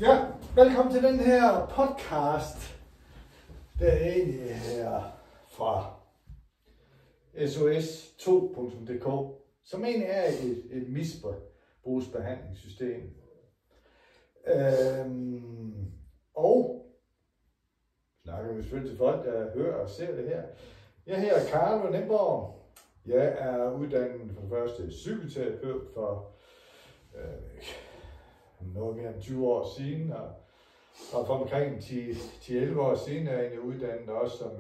Ja, velkommen til den her podcast, der er egentlig her fra SOS2.dk, som egentlig er et misbrugsbehandlingssystem. Og snakker vi selvfølgelig til folk, der hører og ser det her. Jeg hedder Carlo Nemborg. Jeg er uddannet for det første psykoterapeut for noget mere end 20 år siden, og for omkring 10-11 år siden er jeg egentlig uddannet også som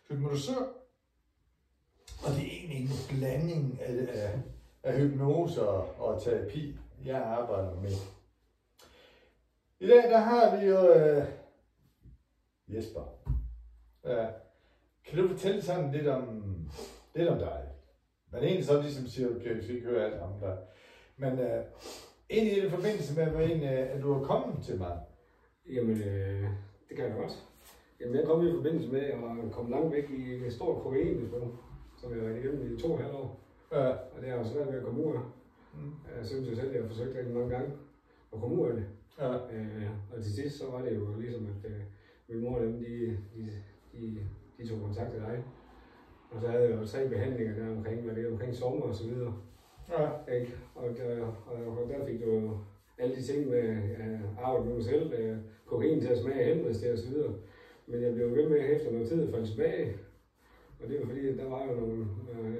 hypnotisør. Og det er egentlig en blanding af hypnose og terapi, jeg arbejder med. I dag der har vi jo Jesper. Kan du fortælle sådan lidt om dig? Men egentlig så ligesom siger, okay, vi skal ikke høre alt om dig. Men egentlig i den forbindelse med, at du er kommet til mig. Jamen, det kan jeg godt. Jamen, jeg kom i forbindelse med at komme langt væk i et stort kokainmisbrug, som jeg har været igennem i 2,5 år. Ja. Og det har jo svært ved at komme ud af. Jeg synes jo selv, at jeg har forsøgt rigtig mange gange at komme ud af det. Ja. Og til sidst så var det jo ligesom, at min mor og dem, de tog kontakt til dig. Og så havde jeg jo 3 behandlinger der omkring sommer og så videre. Ja. Og der fik du alle de ting med arbejde med mig selv, kokain til at smage af helvedes til og så videre. Men jeg blev ved med efter noget tid at falde tilbage. Og det var fordi, der var jo nogle,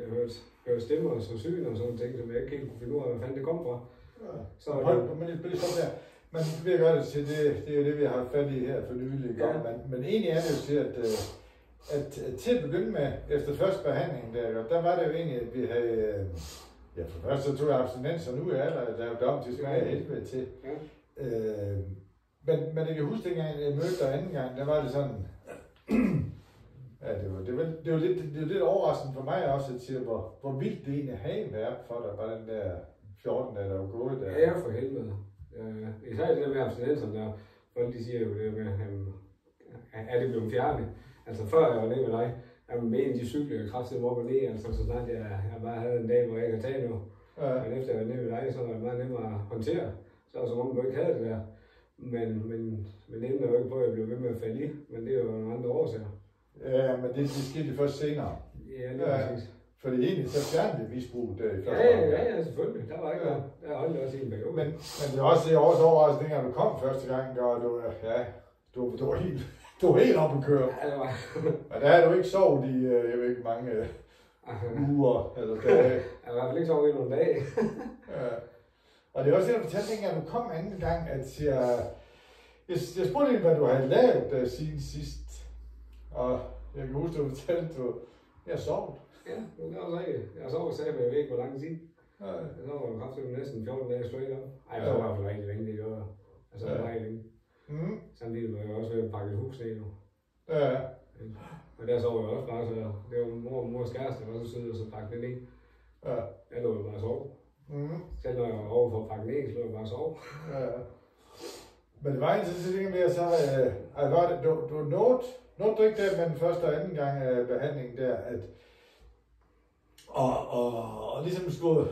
jeg hørte stemmer og så syn og sådan ting, som jeg ikke helt kunne finde ud af, hvad fanden det kom fra. Ja. Så Men lige der. Men vi har godt til det er jo det, vi har fat i her for nylig. Ja. Men egentlig er det jo til, at til at begynde med, efter første behandling, der var det jo egentlig, at vi havde, ja, for først så tog jeg abstinens, og nu er jeg lavet om til smag af helvede til. Ja. Men jeg kan huske, dengang jeg mødte dig anden gang, der var det sådan, ja, det var lidt overraskende for mig også, at sige, hvor vildt det egentlig havde været for dig, bare den der 14 dage, der var gået der. Ja, for helvede. Især det der med abstinenserne der, folk de siger jo det med, er det blevet fjernet? Altså før jeg var nede med dig, med en af de cykler, jeg kraftede op og ned, altså så snart jeg bare havde en dag, hvor jeg ikke havde taget noget. Ja. Men efter jeg var nede med dig, så var det meget nemmere at håndtere. Så var det som om, du ikke havde det der. Men det ændrer jo ikke på, at jeg blev ved med at falde i, men det er jo nogle andre årsager. Ja, men det skete først senere. Ja, det er præcis. Fordi egentlig så fjernede det misbrug der i første gang. Ja, selvfølgelig. Der var ikke noget. Der holdt også en periode. Men det er også overraskende, dengang du kom første gang, og du var helt oppe at køre. Ja, det var. Og der havde du ikke sovet i, jeg ved ikke, mange uger eller dage. Jeg har i hvert fald ikke sovet i nogle dage. Ja. Og det er også det, du fortalte, dengang du kom anden gang, at jeg spurgte dig, hvad du havde lavet siden sidst. Og jeg kan huske, du fortalte, at jeg har sovet. Ja, det var rigtigt. Jeg har sovet sagde, men jeg ved ikke, hvor lang tid. Ja. Jeg sover kraftigt næsten 14 dage straight op. Ej, jeg sover i hvert fald rigtig længe, det gjorde jeg. Altså, det var rigtig længe. Samtidig var jeg også ved at pakke et hus ned nu. Ja. Og der sov jeg også bare, så det var mors kæreste, der var så sød, og så pakke det ned. Ja. Jeg lå jo bare at sove. Selv når jeg var over for at pakke ned, så lå jeg bare at sove. Ja. Men det var indtil til det med, så du nåede du ikke der med den første og anden gang af behandlingen der, at og ligesom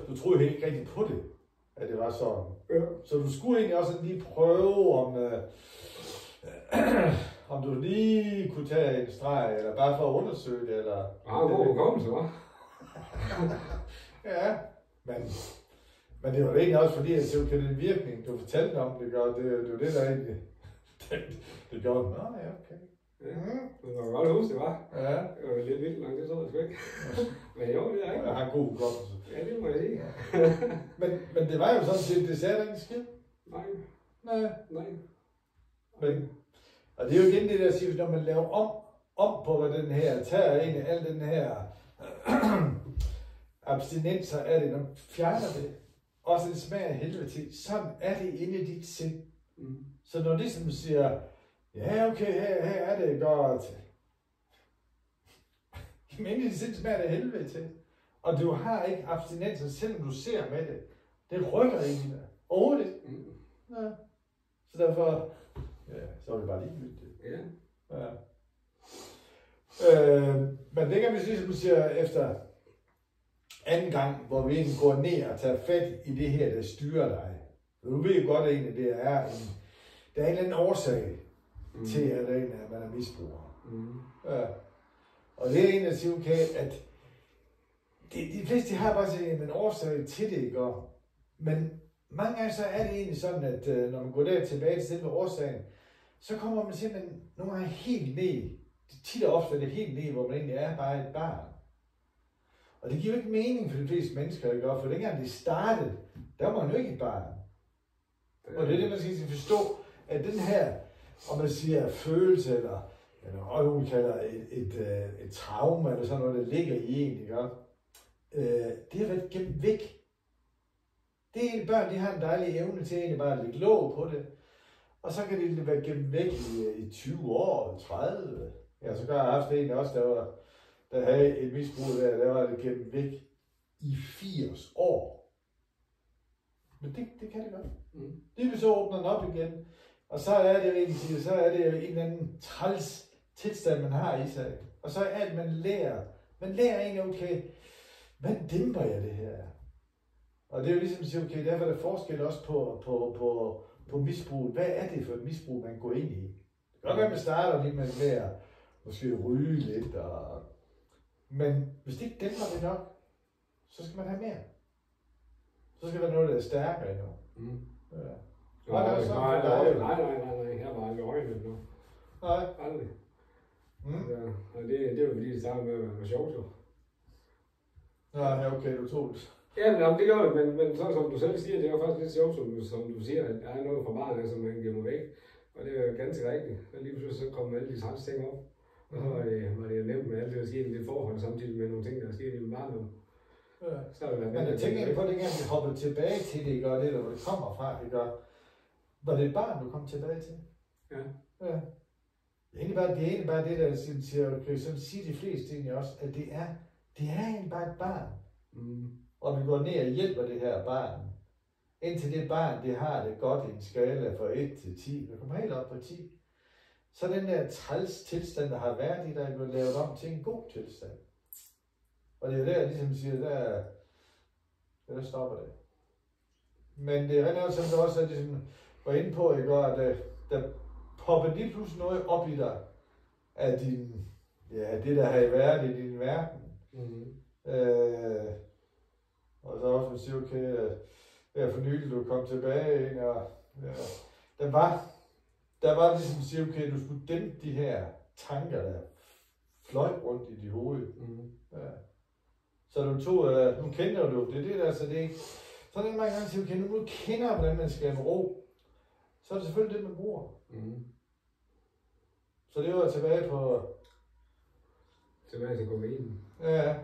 du troede ikke rigtig på det, at det var sådan. Ja. Så du skulle egentlig også lige prøve, om du lige kunne tage en streg, eller bare for at undersøge det, eller... Ja, hvor du kom, så var. Ja, men det var egentlig også fordi, at det var den virkning, du fortalte om, det var det, der egentlig... det gjorde, nå ja, okay. Ja, det var godt huske, det var. Ja. Det var lidt vildt langt, det så jeg sgu ikke. Men jo, det er ikke. Jeg har en god hukommelse. Ja, det må jeg sige. men det var jo sådan set, det sagde der ikke skid. Nej. Men, og det er jo igen det der siger, når man laver om på hvad den her, tager egentlig al den her abstinenser af det, når man fjerner det, også en smag af helvede til, sådan er det inde i dit sind. Så når ligesom siger, ja okay, her er det godt, men inde i dit sind smager det helvede til. Og du har ikke abstinenser, selvom du ser med det. Det rykker ikke i dig. Overhovedet ikke. Ja. Så derfor, så er det bare ligegyldigt. Ja. Men det kan vi sige, som du siger, efter anden gang, hvor vi går ned og tager fat i det her, der styrer dig. Du ved jo godt egentlig, det er der er en eller anden årsag til, at man er misbruger. Ja. Og det er en, der siger, okay, at de fleste har bare sådan en årsag til det, ikke? Men mange gange så er det egentlig sådan, at når man går der tilbage til selve årsagen, så kommer man simpelthen nogle gange helt ned. Tit og ofte er det helt ned, hvor man egentlig er bare et barn. Og det giver jo ikke mening for de fleste mennesker, ikke? For dengang de startede, der var man jo ikke et barn. Og det er det, man skal forstå, at den her, om man siger følelse, eller nogen kalder et traume, eller sådan noget, der ligger i en, ikke? Det har været gemt væk. Det er børn, de har en dejlig evne til egentlig bare at lægge låg på det. Og så kan det være gemt væk i 20 år, 30. Ja, så kan jeg have haft en også, der havde et misbrug der var det gemt væk i 80 år. Men det kan det godt. Det vil så åbne den op igen. Og så er det jo egentlig, så er det jo en eller anden træls tilstand, man har i sig. Og så er alt, man lærer egentlig, okay, hvordan dæmper jeg det her? Og det er jo ligesom at sige, okay, derfor er der forskel også på misbrug. Hvad er det for et misbrug, man går ind i? Det kan godt være, at man starter lige med at måske ryge lidt, men hvis det ikke dæmper det nok, så skal man have mere. Så skal der være noget, der er stærkere endnu. Ja. Nej, her var aldrig øjnet nu. Nej. Aldrig. Og det var fordi, det startede med at være sjovt jo. Ja, okay, du tog det. Ja, det gør det, men så som du selv siger, det er jo faktisk lidt sjovt, som du siger, at der er noget fra barnet, som man giver mig væk. Og det er jo ganske rigtigt. Og lige pludselig så kommer alle de træls ting op. Og så var det nemt med alt det, der sker i det forhold, samtidig med nogle ting, der sker i min barndom. Ja. Men jeg tænker på, at dengang vi hoppede tilbage til det, gør det, hvor det kommer fra, det gør. Var det et barn, du kom tilbage til? Ja. Ja. Det er egentlig bare det, der siger, som siger de fleste egentlig også, at det er egentlig bare et barn. Og vi går ned og hjælper det her barn. Indtil det barn, det har det godt i en skala fra 1 til 10. Det kommer helt op på 10. Så den der træls tilstand, der har været i, der er blevet lavet om til en god tilstand. Og det er der, ligesom siger, der stopper det. Men det er noget, som du også ligesom var inde på, ikke? At der popper lige pludselig noget op i dig, af det, der har været i din verden. Og så også, man siger, okay, her for nylig, du kom tilbage, og der var ligesom at sige, okay, du skulle dæmpe de her tanker, der fløj rundt i dit hoved. Ja. Så du tog, nu kender du, det er det der, så det er ikke, så er det mange gange at sige, okay, nu kender hvordan man skaber ro, så er det selvfølgelig det, man bruger. Så det var tilbage til kokainen. Ja.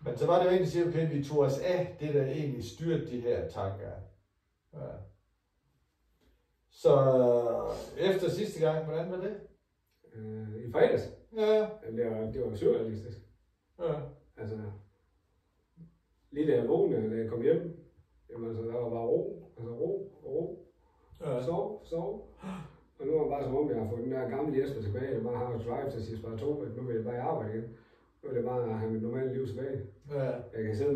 Men så var det jo egentlig at sige, okay, vi tog os af det, der egentlig styrte de her tanker. Ja. Så efter sidste gang, hvordan var det? I fredags? Ja. Det var surrealistisk. Ja. Altså, lige da jeg vågnede, da jeg kom hjem, jamen altså, der var bare ro. Altså ro. Ja. Sov. Og nu er det bare som om, jeg har fået den der gamle Jesper tilbage, jeg bare har et drive til sidst bare 2, nu vil jeg bare i arbejde igen. Nu vil jeg bare have mit normale liv tilbage. Ja. Jeg kan sidde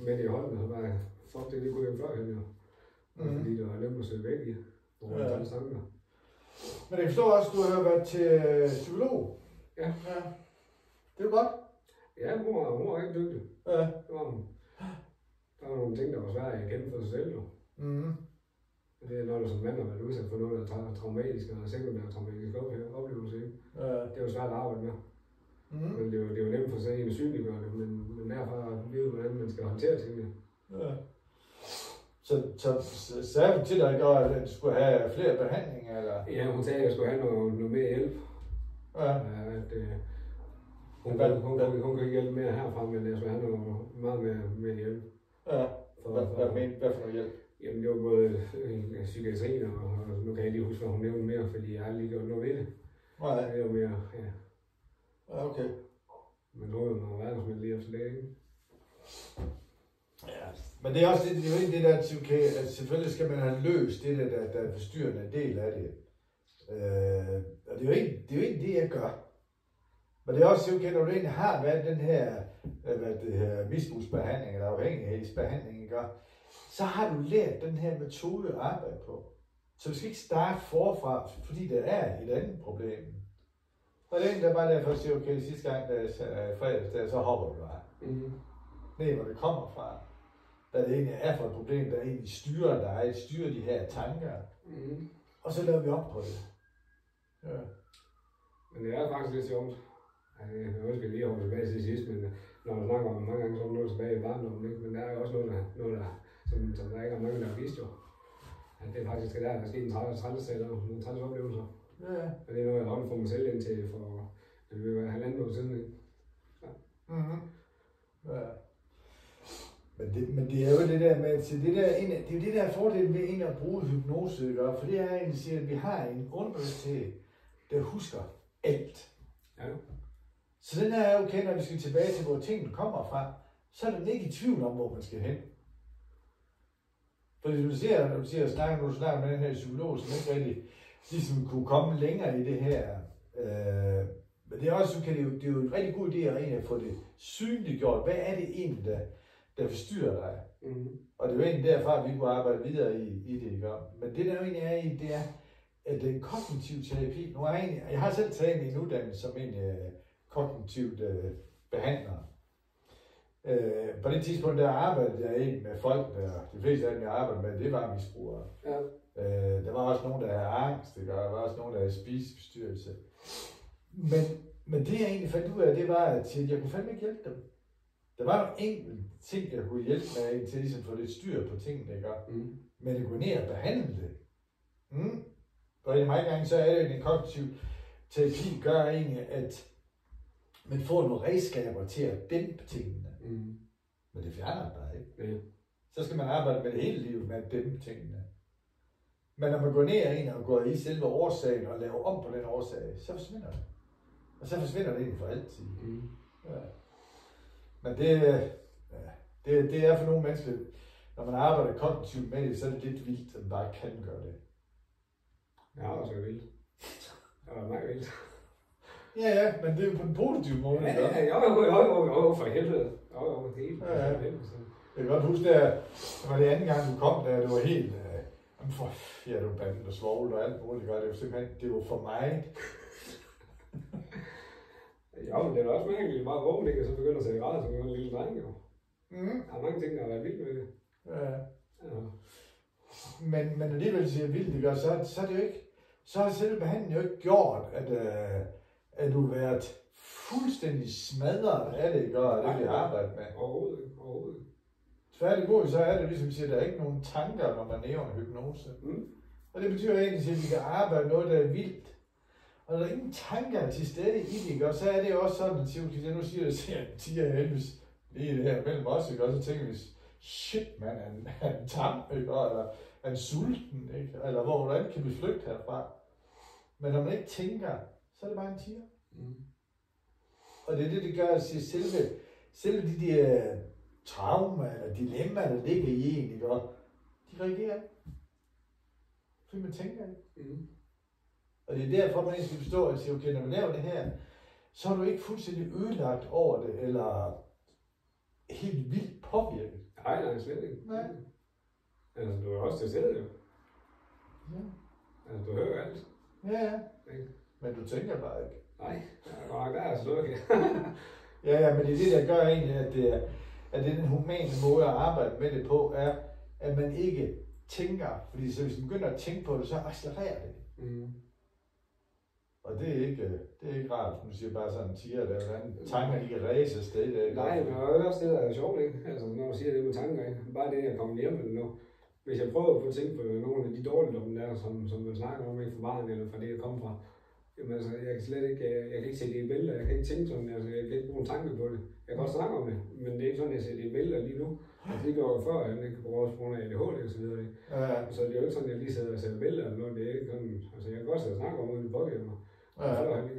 med det i hånden, og bare, fuck det kunne jeg før, jo. Fordi det var nemt at sætte væk i. Men jeg forstår også, at du har været til psykolog. Ja. Det er godt. Ja, hun var rigtig dygtig. Ja. Det var hun. Der var nogle ting, der var svære at kende for sig selv. Det er noget, der som mand har været udsat for noget, der er traumatisk, og sekundære traumatiske oplevelser. Ja. Det er jo svært at arbejde med. Men det er jo nemt for sig en at synliggøre det, men derfra vide, hvordan man skal håndtere tingene. Ja. Så sagde hun til dig, at du skulle have flere behandlinger, eller? Ja, hun sagde, at jeg skulle have noget mere hjælp. Ja. Hun kan ikke hjælpe mere herfra, men jeg skulle have noget meget mere hjælp. Ja. Hvad for noget hjælp? Jamen, det var både psykiatrien, og nu kan jeg lige huske, hvad hun nævnte mere, fordi jeg har lige gjort noget ved det. Nej. Det var mere, ja. Okay. Men nu er jo noget verdensmænd lige efter det, ikke? Ja, men det er også det der, at selvfølgelig skal man have løst det der er forstyrrende del af det. Og det er jo ikke det, jeg gør. Men det er også okay, når du egentlig har været den her misbrugsbehandling, eller afhængighedsbehandling, gør, så har du lært den her metode at arbejde på. Så du skal ikke starte forfra, fordi der er et andet problem. Og det er der bare derfor, at sige, okay, sidste gang, da jeg fredags, der, så hopper du bare. Nej, hvor det kommer fra. Hvad det egentlig er for et problem, der egentlig styrer dig, styrer de her tanker. Og så laver vi op på det. Ja. Men det er faktisk lidt sjovt. Altså, jeg ønsker lige at holde tilbage til sidst, men når man snakker om mange gange, så er noget tilbage i barndommen, ikke? Men der er jo også noget som der ikke er mange, der har vist jo. At det faktisk er der er sket en træls eller nogle træls oplevelser. Ja. Og det er noget, jeg holdt for mig selv indtil for, det vil være 1,5 år siden, ikke? Ja. Ja. Men det er jo det der med, at det er jo det der fordel med egentlig at bruge hypnose, ikke? For det er egentlig siger, at vi har en underbevidsthed, der husker alt. Ja. Så den er okay, når vi skal tilbage til, hvor tingene kommer fra, så er den ikke i tvivl om, hvor man skal hen. For når du snakker med den her psykolog, som ikke rigtig ligesom kunne komme længere i det her. Men det er også, det er jo en rigtig god idé at få det synliggjort. Hvad er det egentlig, der forstyrrer dig? Og det er jo egentlig derfra, at vi kunne arbejde videre i det, ikke? Men det der jo egentlig er i, det er, at den kognitive terapi, jeg har selv taget en uddannelse som en kognitivt behandler. På det tidspunkt, der arbejdede jeg ikke med folk, de fleste af dem, jeg arbejdede med, det var misbrugere. Ja. Der var også nogen, der havde angst, der var også nogen, der havde spiseforstyrrelse. Men det jeg egentlig fandt ud af, det var, at jeg kunne fandme ikke hjælpe dem. Der var nogle enkelte ting, jeg kunne hjælpe med, til ligesom at få lidt styr på tingene, ikke? Men det kunne ned og behandle det. Og i mange gange, så er det jo en kognitiv terapi, gør egentlig, at man får nogle redskaber til at dæmpe tingene. Men det fjerner dig ikke. Så skal man arbejde med det hele livet med at dæmpe tingene. Men når man går ned og går i selve årsagen og laver om på den årsag, så forsvinder det. Og så forsvinder det egentlig for altid. Ja. Men det er for nogle mennesker, når man arbejder kognitivt med det, så er det lidt vildt, at man bare kan gøre det. Ja, det er også vildt. Det var meget vildt. Ja, men det er jo på en positiv måde. Jo, for helvede. Jo, helt. Ja. Jeg kan godt huske, det var det anden gang, du kom der, det var helt, det var bandet og svovl og alt muligt, det var simpelthen, det var for mig. Ja, men det er også mærkeligt, bare vågen ikke, og så begynder at sætte grader, som en lille dreng, jo. Der er mange ting, der har været vildt med det. Ja. Men alligevel siger vildt, ikke? Så er det jo ikke, så har selve behandlingen jo ikke gjort, at du har været fuldstændig smadret af det, ikke? Og det vi arbejder med. Overhovedet. Tværtimod, så er det ligesom siger, der er ikke nogen tanker, når man er under hypnose. Og det betyder egentlig, at vi kan arbejde noget, der er vildt. Og der er ingen tanker til stede i det, ikke? Og så er det jo også sådan, at nu siger jeg heldigvis lige det her mellem os, ikke? Og så tænker vi, shit man, er en tam, ikke? Eller er en sulten, ikke? Eller hvordan kan vi flygte herfra? Men når man ikke tænker, så er det bare en tiger. Og det er det gør, at selve de der traumer eller dilemmaer, der ligger i en, ikke? Og de reagerer ikke. Fordi man tænker ikke. Og det er derfor, man skal forstå, at sige, okay, når man laver det her, så er du ikke fuldstændig ødelagt over det, eller helt vildt påvirket. Nej, slet ikke. Nej. Altså, du er også til stede, jo. Ja. Altså, du hører alt. Ja. Men du tænker bare ikke. Nej, der er slukket. Ja, men det er det, der gør egentlig, at det er den humane måde at arbejde med det på, er, at man ikke tænker. Fordi så hvis man begynder at tænke på det, så accelererer det. Og det er ikke rart, nu siger bare sådan en tiger, der hvordan tanker de kan ræse afsted. Nej, men det er også det, der er sjovt, ikke? Altså, når man siger det med tanker, ikke? Bare det, jeg kommer hjem med det nu. Hvis jeg prøver på at tænke på nogle af de dårligdomme der, som man snakker om, ikke fra barn eller fra det, jeg kommer fra. Jamen altså, jeg kan ikke se det i billeder, jeg kan ikke tænke sådan, altså, jeg kan ikke bruge en tanke på det. Jeg kan godt snakke om det, men det er ikke sådan, at jeg ser det i billeder lige nu. Altså, det gjorde jeg før, jeg ikke bruger også på grund af ADHD og så videre, ikke? Så det er jo ikke sådan, at jeg lige sidder og ser billeder eller noget, det er ikke sådan, altså jeg kan godt sidde og snakke om, uden det påvirker mig.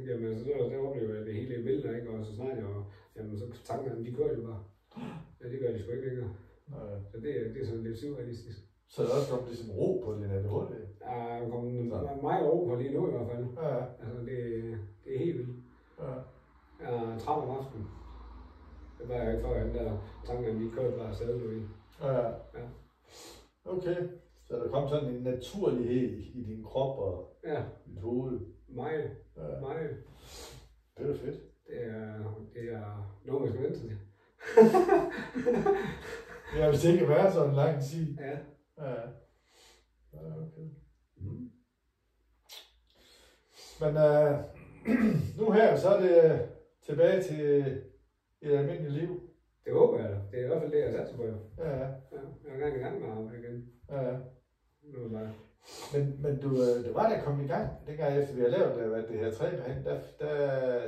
Jamen, så oplever jeg det hele i billeder, ikke? Og så snakker jeg, og jamen, så tankerne, de kører jo bare. Ja, det gør de sgu ikke længere. Så det er sådan lidt surrealistisk. Så er der også kommet ligesom ro på din ADHD? Ja, der kommer meget ro på lige nu i hvert fald. Ja. Altså, det er helt vildt. Ja. Jeg er træt om aftenen. Det var jeg ikke før, at der tankerne, de kørte bare afsted, du ved. Ja. Okay. Så der kom sådan en naturlighed i din krop og dit hoved. Meget. Ja. Meget. Det er da fedt. Det er noget, man skal vente til. Ja, hvis det ikke være sådan lang tid. Ja. Ja. Okay. Mm. Men nu her, så er det tilbage til et almindeligt liv. Det håber jeg da. Det er i hvert fald det, jeg satser på. Ja. Jeg er gerne i gang med at arbejde igen. Ja. Nu er bare... Men du var da kommet i gang, dengang efter vi har lavet det her træbehandling,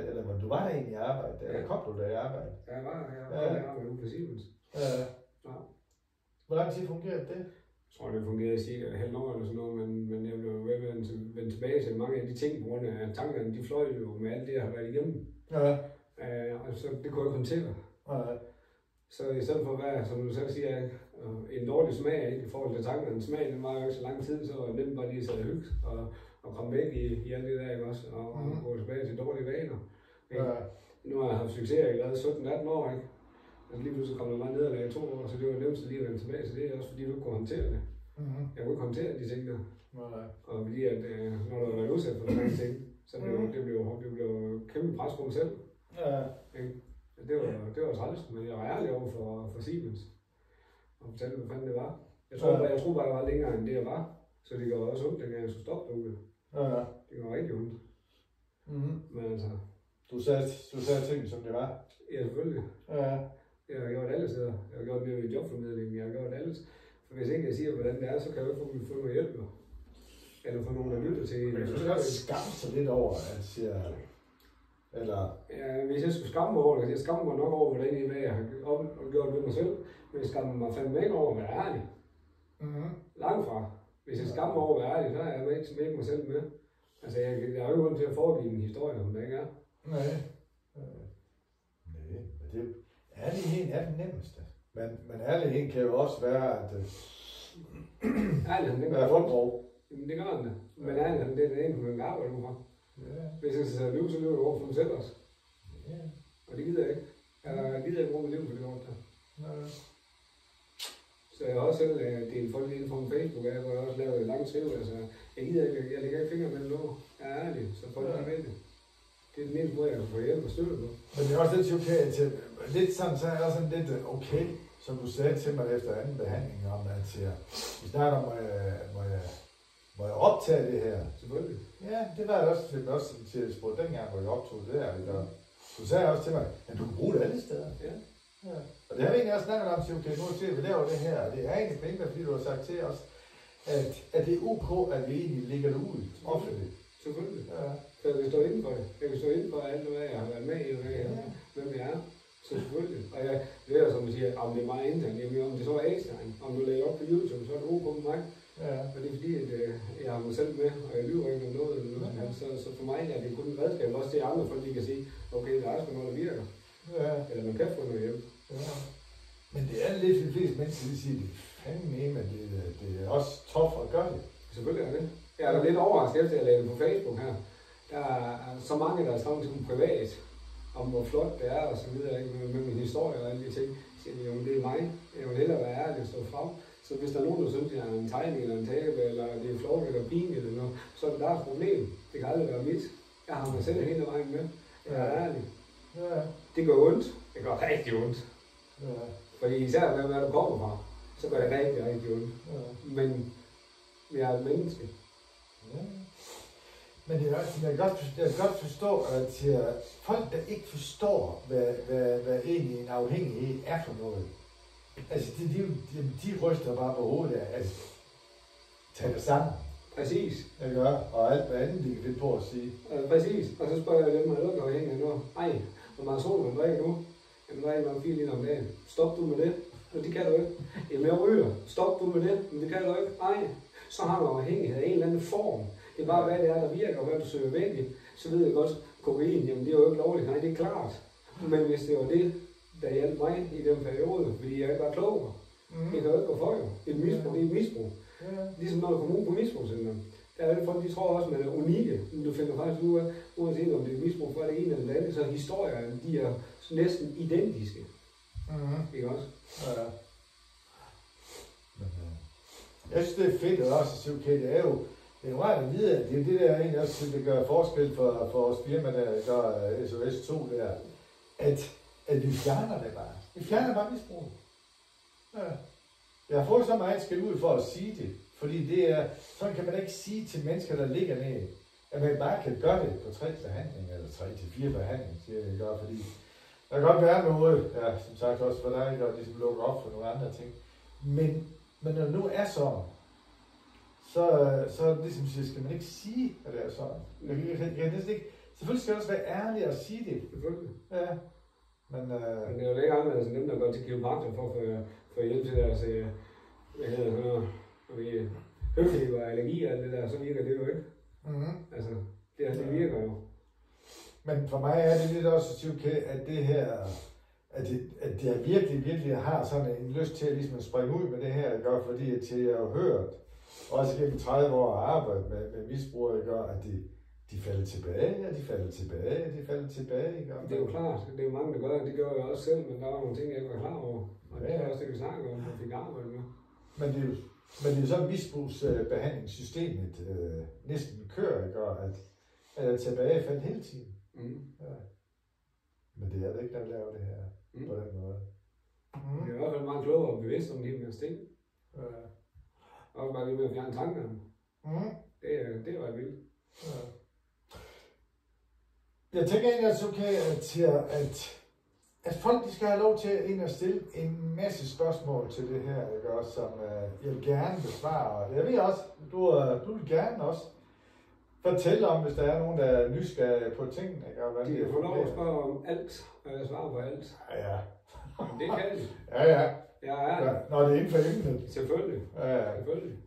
eller du var der egentlig i arbejde, eller kom du der i arbejde? Ja, jeg var i arbejde ude på Siemens. Ja. Hvor lang tid fungerede det? Jeg tror, det fungerede cirka et halvt år eller sådan noget, men jeg blev vendt tilbage til mange af de ting, på grund af tankerne, de fløj jo med alt det, jeg har været igennem. Ja. Og så det kunne jeg ikke håndtere. Ja. Så i stedet for at være, som du selv siger, en dårlig smag i forhold til tankerne, smagen den var jo ikke så lang tid, så var det nemt bare lige at sætte hygge og komme væk i alt det der, ikke også, og gå tilbage til dårlige vaner. Ja. Nu har jeg haft succes, jeg har lavet 17-18 år, ikke? Altså lige pludselig kom der meget nederlag i 2 år, så det var nemt lige at vende tilbage til det, også fordi du ikke kunne håndtere det. Jeg kunne ikke håndtere de ting der. Og fordi at, når du har været udsat for sådan ting, så det blev kæmpe pres på mig selv. Ja. Det var træls, men jeg var ærlig over for Siemens og fortalte, hvad fanden det var. Jeg tror bare, jeg var længere end det, jeg var. Så det gjorde også ondt, dengang jeg skulle stoppe derude. Ja. Det gjorde rigtig ondt. Men altså... Du sagde ting, som det var? Ja, selvfølgelig. Ja. Jeg har gjort alle steder. Jeg har gjort det i jobformidlingen. Jeg har gjort alt. For hvis ikke jeg siger, hvordan det er, så kan jeg jo ikke få noget hjælp. Eller få nogen, der lytter til. Men du skal også skamme sig lidt over, at siger... Eller... Ja, hvis jeg skulle skamme mig over det, jeg skammer mig nok over, hvordan jeg har gjort ved mig selv. Men jeg skammer mig fandme ikke over at være ærlig. Langt fra. Hvis jeg skammer mig over at være ærlig, så er jeg ikke mig selv med. Altså, jeg har jo ikke grund til at foregive en historie, om det ikke er. Nej. Men det... Ærligheden er den nemmeste. Men ærligheden kan jo også være, at... Ærligheden, det gør ondt. Jamen, det gør den. Men ærligheden, det er det eneste, man kan arbejde ud fra. Ja. Hvis jeg skal sætte liv, så lever du over for mig selv også. Ja. Og det gider jeg ikke. Jeg gider ikke bruge mit liv på det ord der. Ja. Så jeg har også selv delt folk ind på Facebook, hvor jeg også lavet lange skrive. Altså, jeg gider ikke, jeg lægger ikke fingre mellem låg. Jeg er ærlig, så folk kan vælge. Det er den eneste måde, jeg kan få hjælp og støtte på. Men det er også lidt okay til, lidt sådan, så er det også lidt okay, som du sagde til mig efter anden behandling, om at vi snakker om, må jeg optage det her? Selvfølgelig. Ja, det var jeg også til spurgt dengang, hvor jeg optog det her. Du sagde også til mig, at du kan bruge det alle steder. Ja. Og det har vi egentlig også snakket om, okay, nu ser vi laver det her, og det er egentlig penge, fordi du har sagt til os, at det er ok, at vi egentlig lægger det ud offentligt. Selvfølgelig. Ja. Så jeg vil stå inden for det. Jeg vil stå inden for alt, hvad jeg har været med i, hvem jeg er. Så selvfølgelig. Og jeg ved, som du siger, om det er meget internt, jamen om det så er Einstein, om du lægger op på YouTube, så er det ok med mig. Ja. Og det er fordi, at jeg har mig selv med, og jeg lyver ikke om noget eller noget. Så for mig er det kun en redskab, også til andre folk, de kan sige, okay, der er sgu noget, der virker. Ja. Eller man kan få noget hjælp. Ja. Men det er lidt de fleste mennesker, de siger, det er fandme med, men det er også tough at gøre det. Selvfølgelig er det. Jeg er lidt overrasket efter, at jeg lavede det på Facebook her. Der er så mange, der er skrevet til mig privat, om hvor flot det er og så videre, ikke? Med min historie og alle de ting. Så siger de, jo, det er mig. Jeg vil hellere være ærlig og stå frem. Så hvis der er nogen, der synes, at jeg er en tegning eller en tabe, eller det er flot eller pinligt eller noget, så er det deres problem. Det kan aldrig være mit. Jeg har mig selv hele vejen med. Jeg er ærlig. Ja. Det gør ondt. Det gør rigtig ondt. Ja. Fordi især med, hvad du kommer fra, så gør det rigtig, rigtig ondt. Ja. Men vi er et menneske. Ja. Men det er også, jeg kan godt forstå, at folk, der ikke forstår, hvad egentlig en afhængighed er for noget, altså de ryster bare på hovedet af, altså taler sammen. Præcis. Jeg gør, og alt hvad andet, de kan finde på at sige. Præcis, og så spørger jeg dem, der er afhængig nu. Ej, hvor meget sol man drikker nu? Jamen, der er nok 4 liter om dagen. Stop du med det? Og det kan du ikke. Jamen, jeg ryger. Stop du med det? Men det kan du ikke. Ej, så har du afhængighed af en eller anden form. Det er bare, hvad det er, der virker, og hvad du søger væk i. Så ved jeg godt, kokain, jamen det er jo ikke lovligt. Nej, det er klart. Men hvis det var det, der hjalp mig i den periode, fordi jeg ikke var klogere, det kan jo ikke gå for jo. Et misbrug, det er et misbrug. Ligesom når du kommer ud på misbrugscenter. Der er det folk, de tror også, at man er unikke. Men du finder faktisk ud af, uanset om det er et misbrug for det ene eller det andet, så historierne, de er næsten identiske. Ikke også? Ja. Jeg synes, det er fedt, at også sige, okay, det er jo rart at vide, at det er det, der egentlig også synes, det gør forskel for vores firma, der gør SOS2 der, at vi fjerner det bare. Vi fjerner bare misbrug. Ja. Jeg har fået så meget skæld ud for at sige det, fordi det er, sådan kan man ikke sige til mennesker, der ligger ned, at man bare kan gøre det på 3 behandlinger, eller 3 til 4 behandlinger, siger jeg gør, fordi der kan godt være noget, ja, som sagt også for dig, der ligesom lukker op for nogle andre ting, men når det nu er sådan, så ligesom skal man ikke sige, at det er sådan. Selvfølgelig skal det også være ærlig at sige det. Selvfølgelig. Ja. Men det er jo ikke anderledes end dem, der går til kiropraktor for at få hjælp til deres, hvad hedder sådan noget, høflighed og allergi og alt det der, så virker det jo ikke. Mm-hmm. Altså, det virker jo. Men for mig er det lidt også okay, at det her, at jeg virkelig har sådan en lyst til at ligesom springe ud med det her, jeg gør, fordi at jeg har hørt, også gennem 30 år at arbejde med misbrugere, jeg gør, at de falder tilbage, og de falder tilbage, og de falder tilbage. Ikke? Det er jo klart, det er jo mange, der gør det. Det gør jeg også selv, men der var nogle ting, jeg ikke var klar over. Og det er også det, vi snakker om, at vi arbejder med. Men det er jo så misbrugsbehandlingssystemet næsten kører, ikke? At jeg tilbagefald hele tiden. Mm. Ja. Men det er det ikke, der laver det her på den måde. Mm. Det er i hvert fald meget klogere og bevidst om en hel masse ting. Ja. Og bare lige med at fjerne tankerne. Mm. Det var vildt. Ja. Jeg tænker egentlig, at okay, at folk de skal have lov til at stille en masse spørgsmål til det her, ikke? Også, som jeg vil gerne besvare. Jeg ved også, du vil gerne også fortælle om, hvis der er nogen, der er nysgerrige på tingene. Ikke? De kan få lov at spørge om alt, og jeg svarer på alt. Ja. Men det kan de. Ja. Ja. Når det er inden for emnet. Selvfølgelig. Ja. Selvfølgelig.